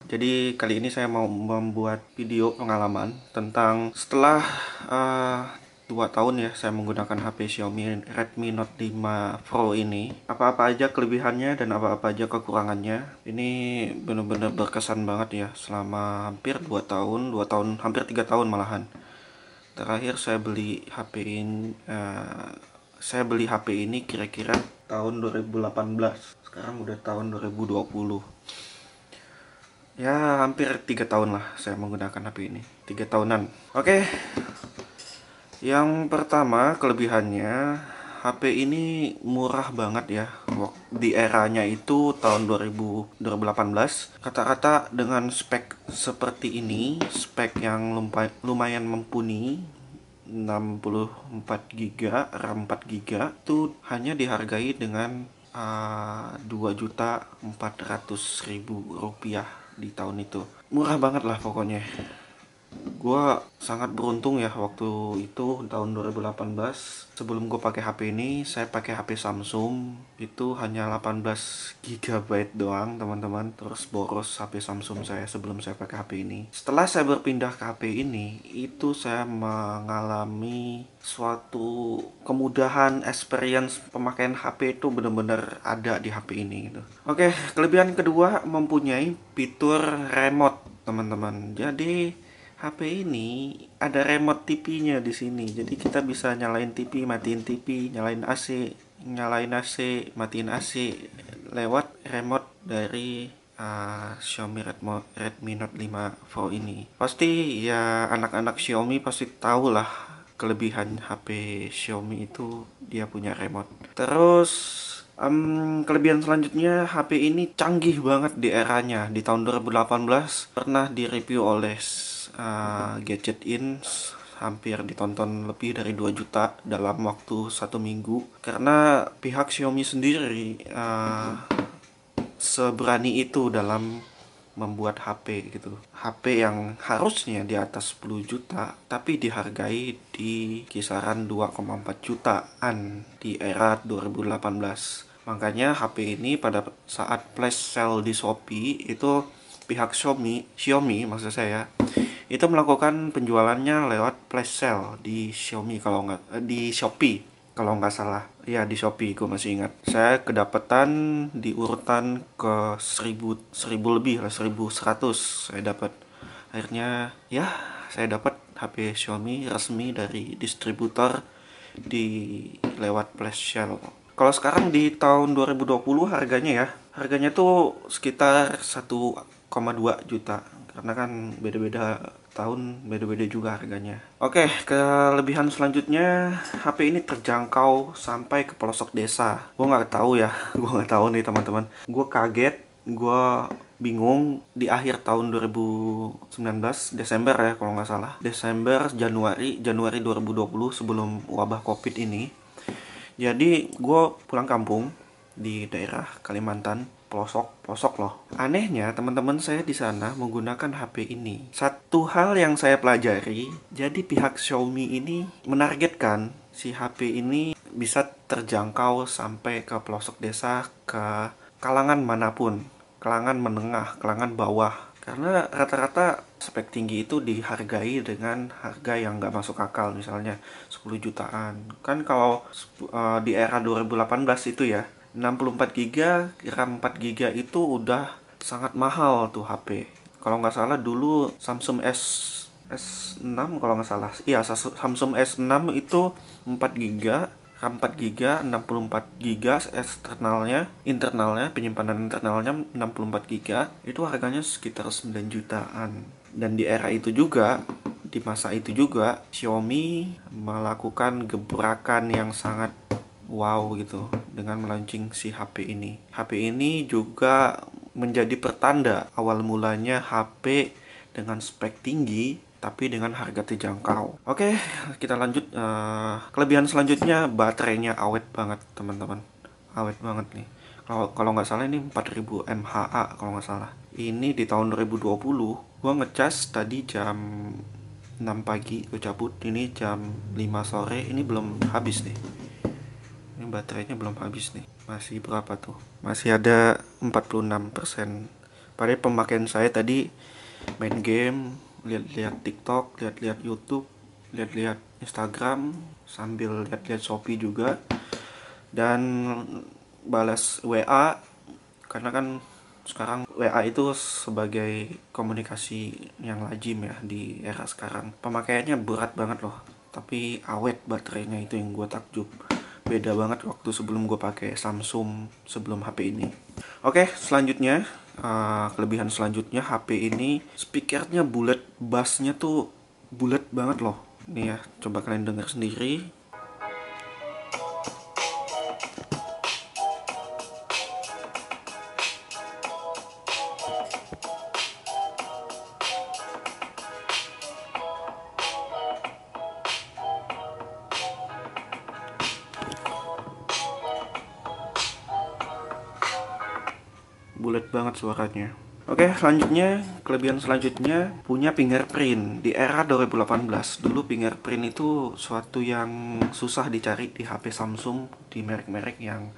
Jadi kali ini saya mau membuat video pengalaman tentang setelah 2 tahun ya saya menggunakan HP Xiaomi Redmi Note 5 Pro ini. Apa-apa aja kelebihannya dan apa-apa aja kekurangannya. Ini benar-benar berkesan banget ya selama hampir 2 tahun, 2 tahun, hampir 3 tahun malahan. Terakhir saya beli HP ini kira-kira tahun 2018. Sekarang udah tahun 2020. Ya hampir 3 tahun lah saya menggunakan HP ini, 3 tahunan. Oke, yang pertama kelebihannya HP ini murah banget ya. Di eranya itu tahun 2018, kata-kata dengan spek seperti ini, spek yang lumayan mumpuni, 64 GB, RAM 4 GB, itu hanya dihargai dengan 2.400.000 rupiah di tahun itu. Murah banget lah pokoknya. Gua sangat beruntung ya waktu itu tahun 2018. Sebelum gue pakai HP ini, saya pakai HP Samsung. Itu hanya 18 GB doang, teman-teman. Terus boros HP Samsung saya sebelum saya pakai HP ini. Setelah saya berpindah ke HP ini, itu saya mengalami suatu kemudahan experience pemakaian HP itu benar-benar ada di HP ini gitu. Oke, kelebihan kedua mempunyai fitur remote, teman-teman. Jadi HP ini ada remote TV-nya di sini. Jadi kita bisa nyalain TV, matiin TV, nyalain AC, matiin AC lewat remote dari Xiaomi Redmi Note 5 Pro ini. Pasti ya anak-anak Xiaomi pasti tahu lah kelebihan HP Xiaomi itu dia punya remote. Terus kelebihan selanjutnya, HP ini canggih banget di eranya. Di tahun 2018 pernah direview oleh Gadget In, hampir ditonton lebih dari 2 juta dalam waktu 1 minggu. Karena pihak Xiaomi sendiri seberani itu dalam membuat HP gitu. HP yang harusnya di atas 10 juta tapi dihargai di kisaran 2,4 jutaan di era 2018. Makanya HP ini pada saat flash sale di Shopee itu pihak Xiaomi maksud saya itu melakukan penjualannya lewat flash sale di Xiaomi kalau nggak di Shopee kalau nggak salah. Ya di Shopee gue masih ingat. Saya kedapatan di urutan ke 1000 lebih lah, 1100 saya dapat. Akhirnya ya saya dapat HP Xiaomi resmi dari distributor di lewat flash sale. Kalau sekarang di tahun 2020 harganya ya, harganya tuh sekitar 1,2 juta. Karena kan beda-beda tahun, beda-beda juga harganya. Oke, kelebihan selanjutnya HP ini terjangkau sampai ke pelosok desa. Gue nggak tahu ya, gue nggak tahu nih teman-teman. Gue kaget, gue bingung di akhir tahun 2019 Desember ya kalau nggak salah, Desember Januari 2020 sebelum wabah COVID ini. Jadi gue pulang kampung di daerah Kalimantan, pelosok loh. Anehnya teman-teman saya di sana menggunakan HP ini. Satu hal yang saya pelajari, jadi pihak Xiaomi ini menargetkan si HP ini bisa terjangkau sampai ke pelosok desa, ke kalangan manapun, kalangan menengah, kalangan bawah. Karena rata-rata spek tinggi itu dihargai dengan harga yang nggak masuk akal, misalnya 10 jutaan. Kan kalau di era 2018 itu ya, 64 GB, RAM 4 GB itu udah sangat mahal tuh HP. Kalau nggak salah dulu Samsung S6 kalau nggak salah. Iya, Samsung S6 itu 4 GB, RAM 4 GB, 64 GB internalnya, penyimpanan internalnya 64 GB, itu harganya sekitar 9 jutaan. Dan di era itu juga, di masa itu juga, Xiaomi melakukan gebrakan yang sangat wow gitu dengan melaunching si HP ini. HP ini juga menjadi pertanda awal mulanya HP dengan spek tinggi tapi dengan harga terjangkau. Oke, kita lanjut. Kelebihan selanjutnya, baterainya awet banget teman-teman, awet banget nih. Kalau nggak salah ini 4000 mAh kalau nggak salah. Ini di tahun 2020 gua ngecas tadi jam 6 pagi gue cabut, ini jam 5 sore, ini belum habis nih. Ini baterainya belum habis nih. Masih berapa tuh? Masih ada 46% Padahal pemakaian saya tadi main game, lihat-lihat TikTok, lihat-lihat YouTube, lihat-lihat Instagram, sambil lihat-lihat Shopee juga, dan balas WA, karena kan sekarang WA itu sebagai komunikasi yang lazim ya di era sekarang. Pemakaiannya berat banget loh, tapi awet baterainya, itu yang gue takjub. Beda banget waktu sebelum gue pakai Samsung sebelum HP ini. Oke, selanjutnya kelebihan selanjutnya HP ini speakernya bulat, bassnya tuh bulat banget loh. Nih ya, coba kalian dengar sendiri. Bulat banget suaranya. Oke, selanjutnya, kelebihan selanjutnya punya fingerprint. Di era 2018, dulu fingerprint itu suatu yang susah dicari di HP Samsung, di merek-merek yang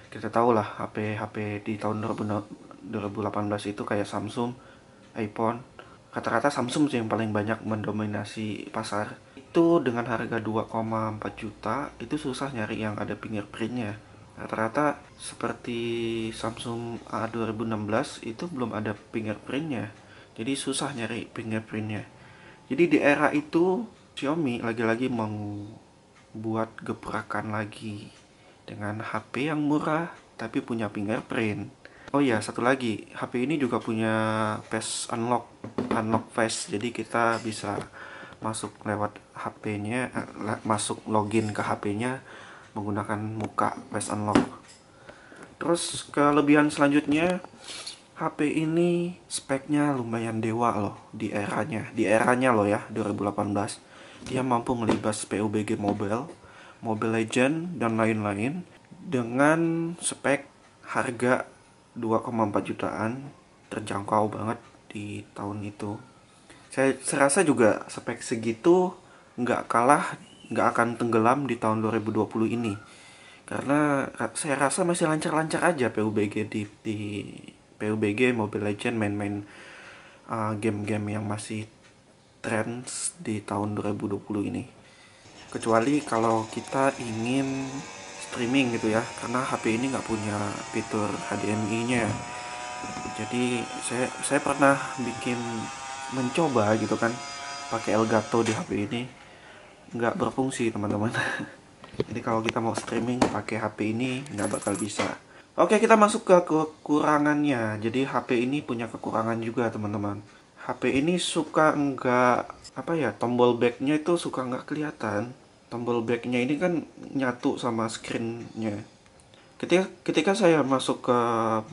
kita tahu lah, HP-HP di tahun 2018 itu kayak Samsung, iPhone. Rata-rata Samsung sih yang paling banyak mendominasi pasar. Itu dengan harga 2,4 juta, itu susah nyari yang ada fingerprintnya. Rata-rata seperti Samsung A 2016 itu belum ada fingerprintnya, jadi susah nyari fingerprintnya. Jadi di era itu Xiaomi lagi-lagi membuat gebrakan lagi dengan HP yang murah tapi punya fingerprint. Oh ya, satu lagi, HP ini juga punya face unlock face, jadi kita bisa masuk lewat HP-nya, masuk login ke HP-nya menggunakan muka face unlock. Terus kelebihan selanjutnya, HP ini speknya lumayan dewa loh di eranya loh ya, 2018. Dia mampu ngelibas PUBG Mobile, Mobile Legend dan lain-lain dengan spek harga 2,4 jutaan, terjangkau banget di tahun itu. Saya serasa juga spek segitu nggak akan tenggelam di tahun 2020 ini, karena saya rasa masih lancar-lancar aja PUBG di PUBG Mobile Legend, main-main game-game yang masih trends di tahun 2020 ini. Kecuali kalau kita ingin streaming gitu ya, karena HP ini nggak punya fitur HDMI-nya. Jadi saya pernah mencoba gitu kan, pakai Elgato di HP ini, nggak berfungsi teman-teman. Jadi kalau kita mau streaming pakai HP ini nggak bakal bisa. Oke, kita masuk ke kekurangannya. Jadi HP ini punya kekurangan juga teman-teman. HP ini suka nggak, apa ya, tombol backnya itu suka nggak kelihatan. Tombol backnya ini kan nyatu sama screennya. Ketika saya masuk ke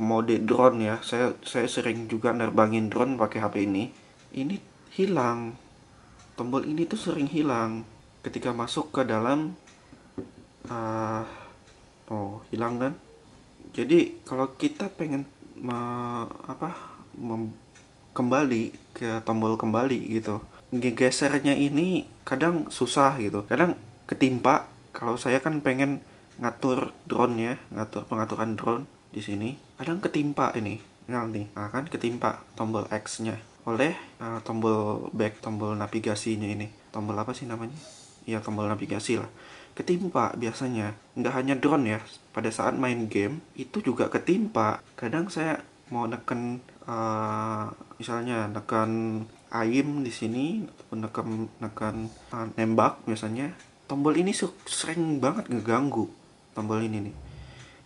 mode drone ya, saya sering juga nerbangin drone pakai HP ini. Ini hilang. Tombol ini tuh sering hilang ketika masuk ke dalam. Hilang kan. Jadi kalau kita pengen kembali ke tombol kembali gitu, gesernya ini kadang susah gitu, kadang ketimpa. Kalau saya kan pengen ngatur drone ya, ngatur pengaturan drone di sini, kadang ketimpa ini. Nah kan ketimpa tombol X nya oleh tombol back, tombol navigasinya ini, tombol apa sih namanya, ya tombol navigasi lah, ketimpa. Biasanya nggak hanya drone ya, pada saat main game itu juga ketimpa. Kadang saya mau neken misalnya neken aim di sini, ataupun neken nembak biasanya, tombol ini sering banget ngeganggu. Tombol ini nih,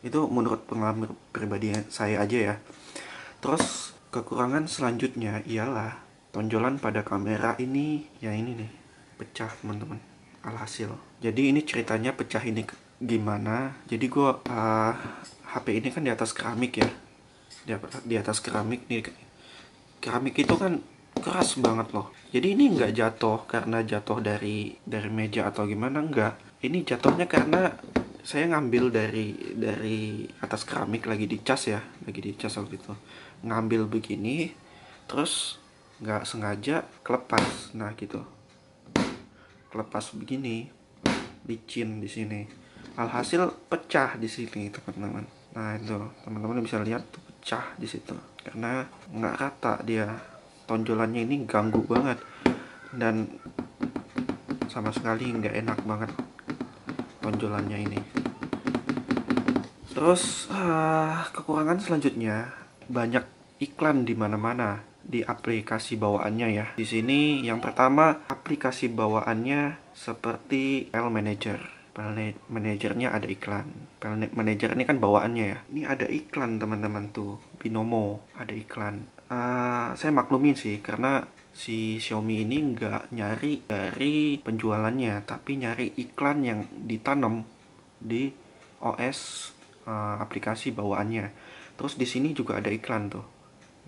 itu menurut pengalaman pribadi saya aja ya. Terus kekurangan selanjutnya ialah tonjolan pada kamera ini, ya ini nih, pecah teman-teman. Alhasil, jadi ini ceritanya pecah ini gimana. Jadi gue HP ini kan di atas keramik ya, di atas keramik nih. Keramik itu kan keras banget loh. Jadi ini nggak jatuh karena jatuh dari meja atau gimana, enggak. Ini jatuhnya karena saya ngambil dari atas keramik, lagi dicas ya, lagi dicas waktu itu. Ngambil begini, terus nggak sengaja kelepas. Nah gitu, kelepas begini, licin di sini. Alhasil pecah di sini teman-teman. Nah itu teman-teman bisa lihat tuh, pecah di situ karena nggak rata dia. Tonjolannya ini ganggu banget dan sama sekali nggak enak banget tonjolannya ini. Terus kekurangan selanjutnya, banyak iklan di mana-mana di aplikasi bawaannya ya. Di sini yang pertama, aplikasi bawaannya seperti File Manager. File Managernya ada iklan. File Manager ini kan bawaannya ya. Ini ada iklan teman-teman tuh. Binomo ada iklan. Saya maklumin sih karena si Xiaomi ini nggak nyari dari penjualannya, tapi nyari iklan yang ditanam di OS aplikasi bawaannya. Terus di sini juga ada iklan tuh.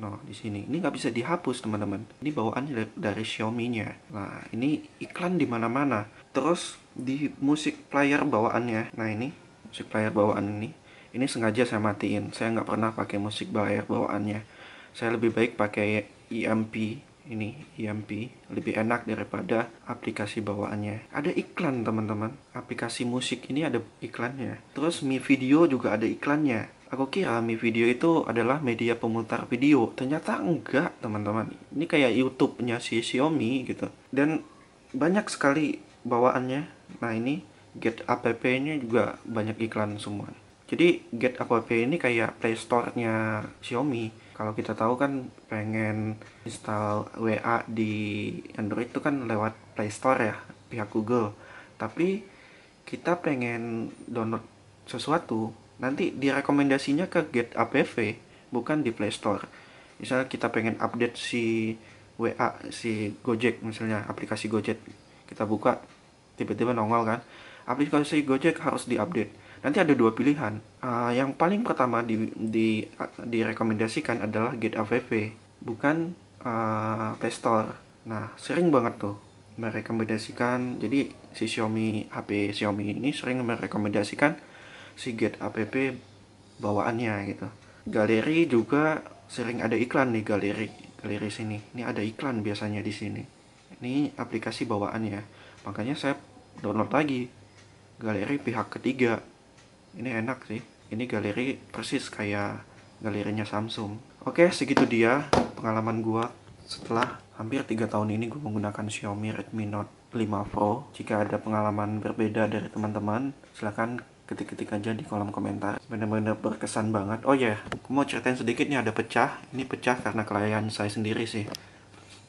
Nah, di sini ini nggak bisa dihapus teman-teman. Ini bawaannya dari Xiaomi-nya. Nah, ini iklan di mana-mana. Terus di musik player bawaannya. Nah, ini musik player bawaan ini sengaja saya matiin. Saya nggak pernah pakai musik player bawaannya. Saya lebih baik pakai EMP. Ini EMP lebih enak daripada aplikasi bawaannya. Ada iklan teman-teman. Aplikasi musik ini ada iklannya. Terus Mi Video juga ada iklannya. Aku kira Mi Video itu adalah media pemutar video. Ternyata enggak teman-teman. Ini kayak YouTube-nya si Xiaomi gitu. Dan banyak sekali bawaannya. Nah, ini Get App-nya juga banyak iklan semua. Jadi Get App ini kayak Play Store-nya Xiaomi. Kalau kita tahu kan pengen install WA di Android itu kan lewat Play Store ya, pihak Google. Tapi kita pengen download sesuatu, nanti direkomendasinya ke Get App, bukan di Play Store. Misalnya kita pengen update si WA, si Gojek misalnya, aplikasi Gojek. Kita buka, tiba-tiba nongol kan, aplikasi Gojek harus diupdate. Nanti ada dua pilihan. Yang paling pertama direkomendasikan adalah Get App, bukan Play Store. Nah, sering banget tuh merekomendasikan. Jadi si HP Xiaomi ini sering merekomendasikan si Get App bawaannya gitu. Galeri juga sering ada iklan nih, galeri sini. Ini ada iklan biasanya di sini. Ini aplikasi bawaannya. Makanya saya download lagi. Galeri pihak ketiga. Ini enak sih. Ini galeri persis kayak galerinya Samsung. Oke, segitu dia pengalaman gua setelah hampir 3 tahun ini gue menggunakan Xiaomi Redmi Note 5 Pro. Jika ada pengalaman berbeda dari teman-teman, silahkan ketik-ketik aja di kolom komentar. Bener-bener berkesan banget. Oh ya, aku mau ceritain sedikit nih, ada pecah. Ini pecah karena kelalaian saya sendiri sih.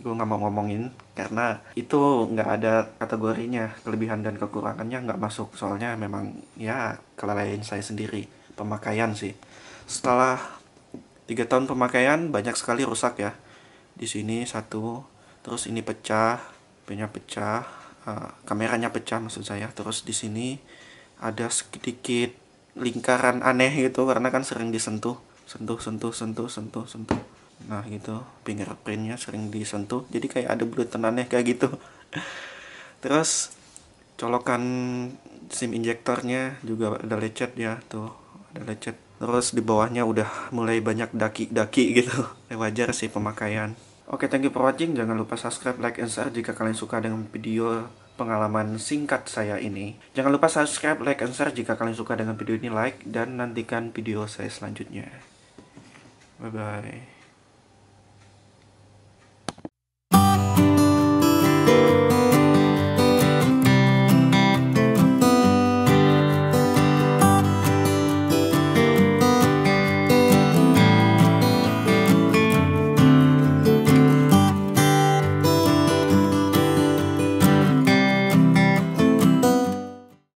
Gue nggak mau ngomongin karena itu nggak ada kategorinya, kelebihan dan kekurangannya nggak masuk, soalnya memang ya kelalaian saya sendiri, pemakaian sih. Setelah 3 tahun pemakaian banyak sekali rusak ya. Di sini satu, terus ini pecah, punya pecah, kameranya pecah maksud saya. Terus di sini ada sedikit lingkaran aneh gitu karena kan sering disentuh, sentuh. Nah gitu, fingerprintnya sering disentuh, jadi kayak ada bulutan aneh kayak gitu. Terus colokan SIM injektornya juga ada lecet ya, tuh ada lecet. Terus di bawahnya udah mulai banyak daki-daki gitu. Wajar sih pemakaian. Oke, thank you for watching. Jangan lupa subscribe, like, and share jika kalian suka dengan video pengalaman singkat saya ini. Jangan lupa subscribe, like, and share jika kalian suka dengan video ini, like, dan nantikan video saya selanjutnya. Bye bye.